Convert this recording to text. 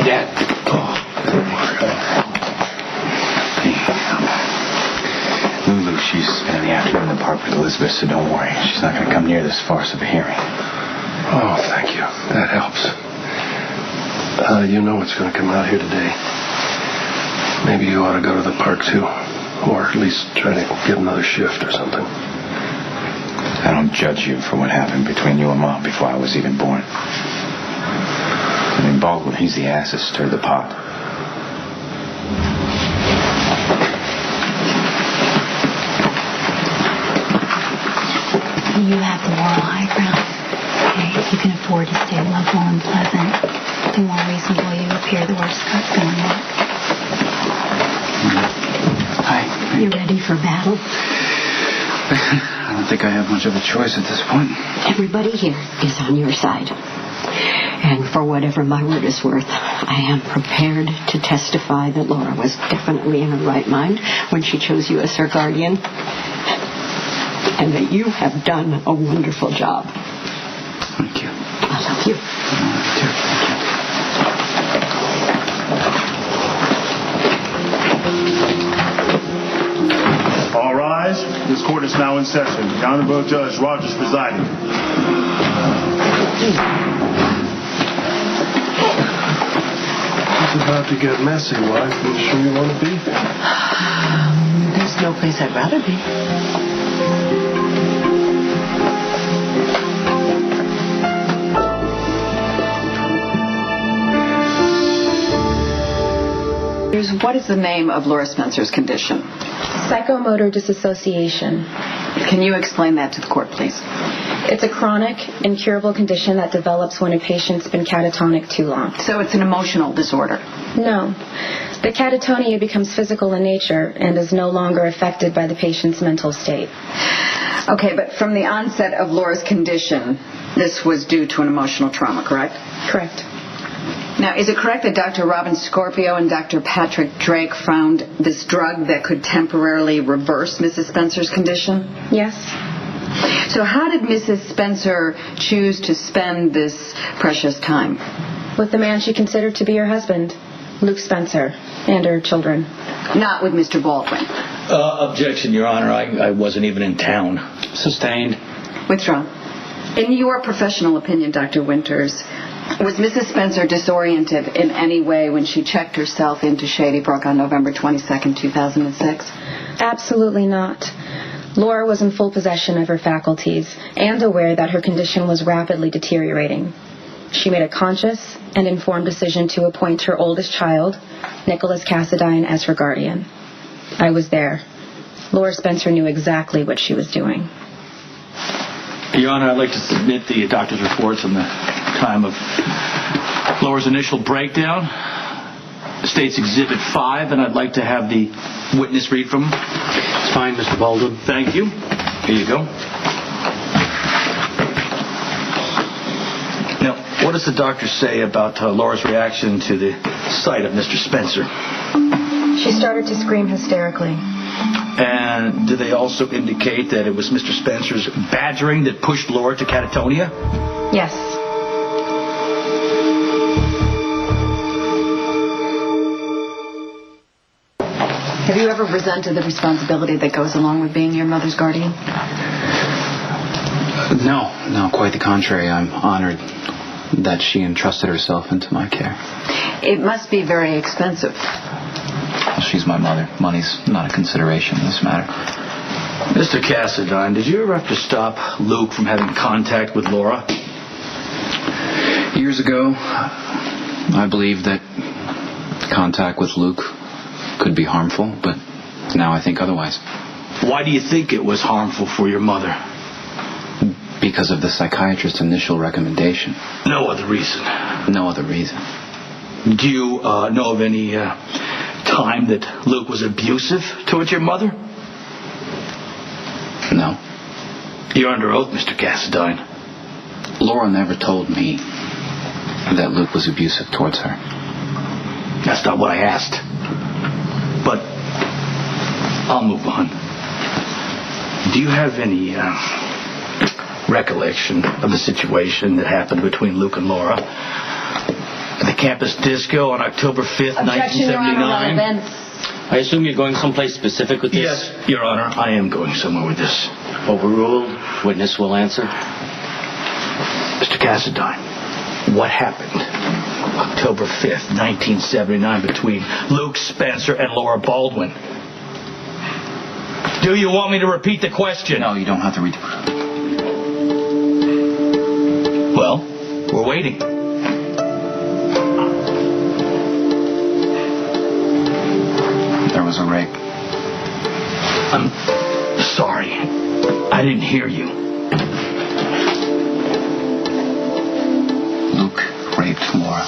Dad. Lulu, she's spending the afternoon in the park with Elizabeth, so don't worry. She's not going to come near this farce of a hearing. Oh, thank you. That helps. You know what's going to come out here today. Maybe you ought to go to the park, too. Or at least try to get another shift or something. I don't judge you for what happened between you and Mom before I was even born. I mean, Baldwin, he's the ass that stirred the pot. You have the moral high ground. Okay? If you can afford to stay lovable and pleasant, the more reasonable you appear, the worse Scott's going to look. Hi. You ready for battle? I don't think I have much of a choice at this point. Everybody here is on your side. And for whatever my word is worth, I am prepared to testify that Laura was definitely in her right mind when she chose you as her guardian. And that you have done a wonderful job. Thank you. I love you. Thank you. All rise. This court is now in session. The Honorable Judge Rogers presiding. It's about to get messy, wife. Are you sure you want to be? There's no place I'd rather be. What is the name of Laura Spencer's condition? Psychomotor dissociation. Can you explain that to the court, please? It's a chronic, incurable condition that develops when a patient's been catatonic too long. So it's an emotional disorder? No. The catatonia becomes physical in nature and is no longer affected by the patient's mental state. Okay, but from the onset of Laura's condition, this was due to an emotional trauma, correct? Correct. Now, is it correct that Dr. Robin Scorpio and Dr. Patrick Drake found this drug that could temporarily reverse Mrs. Spencer's condition? Yes. So how did Mrs. Spencer choose to spend this precious time? With the man she considered to be her husband, Luke Spencer, and her children. Not with Mr. Baldwin? Objection, Your Honor. I wasn't even in town. Sustained. Withdrawn. In your professional opinion, Dr. Winters, was Mrs. Spencer disoriented in any way when she checked herself into Shady Brook on November 22nd, 2006? Absolutely not. Laura was in full possession of her faculties and aware that her condition was rapidly deteriorating. She made a conscious and informed decision to appoint her oldest child, Nicholas Cassadine, as her guardian. I was there. Laura Spencer knew exactly what she was doing. Your Honor, I'd like to submit the doctor's reports on the time of Laura's initial breakdown. States Exhibit 5, and I'd like to have the witness read from him. It's fine, Mr. Baldwin. Thank you. Here you go. Now, what does the doctor say about Laura's reaction to the sight of Mr. Spencer? She started to scream hysterically. And do they also indicate that it was Mr. Spencer's badgering that pushed Laura to catatonia? Yes. Have you ever resented the responsibility that goes along with being your mother's guardian? No, quite the contrary. I'm honored that she entrusted herself into my care. It must be very expensive. Well, she's my mother. Money's not a consideration in this matter. Mr. Cassadine, did you ever have to stop Luke from having contact with Laura? Years ago, I believed that contact with Luke could be harmful, but now I think otherwise. Why do you think it was harmful for your mother? Because of the psychiatrist's initial recommendation. No other reason? No other reason. Do you know of any time that Luke was abusive towards your mother? No. You're under oath, Mr. Cassadine. Laura never told me that Luke was abusive towards her. That's not what I asked. But I'll move on. Do you have any recollection of the situation that happened between Luke and Laura the campus disco on October 5th, Objection, Your Honor, 1979. relevant. I assume you're going someplace specific with this? Yes, Your Honor, I am going somewhere with this. Overruled. Witness will answer. Mr. Cassadine, what happened October 5th, 1979 between Luke Spencer and Laura Baldwin? Do you want me to repeat the question? No, you don't have to read. Well, we're waiting. There was a rape. I'm sorry. I didn't hear you. Luke raped Laura.